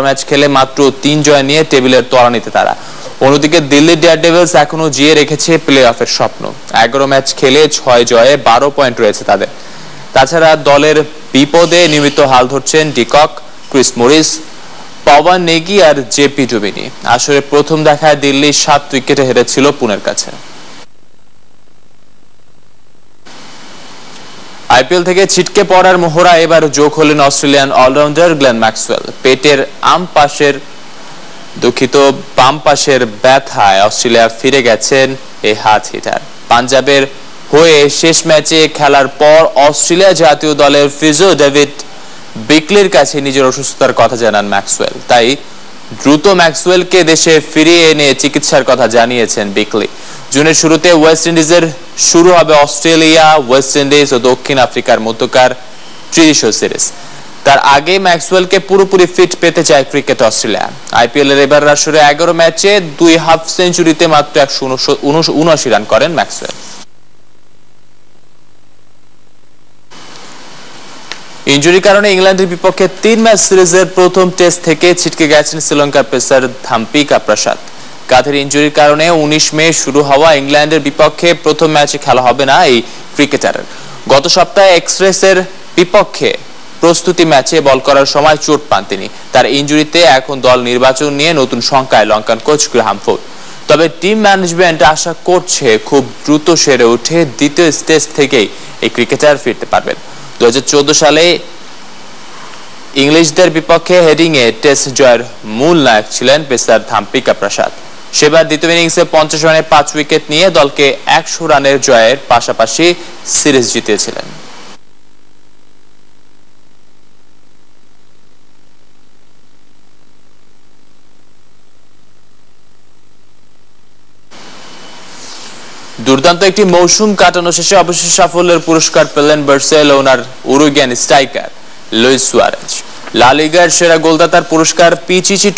Match খেলে মাত্র 3 জয় নিয়ে টেবিলের তলানিতে তারা। অন্যদিকে দিল্লি ডেয়ারডেভিলস এখনো জিয়ে রেখেছে প্লে অফের স্বপ্ন। 11 ম্যাচ খেলে 6 জয়ে 12 পয়েন্ট রয়েছে তাদের। তাছাড়া দলের বিপদে নিয়মিত হাল ধরছেন de Kock, Chris Morris, Pawan Negi আর জেপি ডুমিনি। আসলে প্রথম দেখায় দিল্লি 7 উইকেটে হেরেছিল পুনের কাছে। আইপিএল থেকে ছিটকে পড়ার মোহরা এবার যোগ হলেন অস্ট্রেলিয়ান অলরাউন্ডার গ্লেন ম্যাক্সওয়েল। পেটের বাম পাশের ব্যথায় অস্ট্রেলিয়া ফিরে গেছেন এই হাত হিটার। পাঞ্জাবের হয়ে শেষ ম্যাচে খেলার পর অস্ট্রেলিয়া জাতীয় দলের ফিজিও ডেভিড বিকলির কাছে নিজের অসুস্থতার কথা জানান ম্যাক্সওয়েল। তাই দ্রুত ম্যাক্সওয়েলকে দেশে ফিরিয়ে এনে চিকিৎসার কথা জানিয়েছেন বিকলি। জুনের শুরুতে ওয়েস্ট ইন্ডিজের শুরু হবে অস্ট্রেলিয়া, ওয়েস্ট ইন্ডিজ ও দক্ষিণ আফ্রিকার মধ্যকার ত্রিদেশীয় সিরিজ। তার আগে ম্যাক্সওয়েলকে পুরোপুরি ফিট পেতে চায় ক্রিকেট অস্ট্রেলিয়া। আইপিএল এর এবার আসরে 11 ম্যাচে 2 হাফ সেঞ্চুরিতে মাত্র 179 রান করেন ম্যাক্সওয়েল। ইনজুরির কারণে ইংল্যান্ডের বিপক্ষে 3 ম্যাচ সিরিজের প্রথম টেস্ট থেকে ছিটকে গেছেন শ্রীলঙ্কার পেসার ধাম্পিকা প্রসাদ। কাঁধের ইনজুরির কারণে 19 মে শুরু হওয়া ইংল্যান্ডের বিপক্ষে প্রথম ম্যাচে খেলা হবে না এই ক্রিকেটারের। গত সপ্তাহে এক্সপ্রেসের বিপক্ষে প্রস্তুতি ম্যাচে বল করার সময় চোট পান তিনি। তার ইনজুরিতে এখন দল নির্বাচন নিয়ে নতুন শঙ্কায় লঙ্কান কোচ গ্রাহাম ফোর্ড। তবে টিম ম্যানেজমেন্ট আশা করছে খুব দ্রুত সেরে উঠে দ্বিতীয় টেস্ট থেকেই এই ক্রিকেটার ফিরতে পারবেন। 2014 সালে ইংলিশদের বিপক্ষে হেডিংয়ে টেস্ট জয়ের মূল নায়ক ছিলেন পেসার ধাম্পিকা প্রসাদ। সেবার দ্বিতীয় ইনিংসে 50 রানে 5 উইকেট নিয়ে দলকে 100 রানের জয়ের পাশাপাশি সিরিজ জিতিয়েছিলেন। দুর্দান্ত একটি মৌসুম কাটানো শেষে অবশেষে সাফল্যের পুরস্কার পেলেন বার্সেলোনার উরুগুয়ান স্ট্রাইকার লুইস সুয়ারেজ। লা লিগার সেরা গোলদাতার পুরস্কার, পিচিচি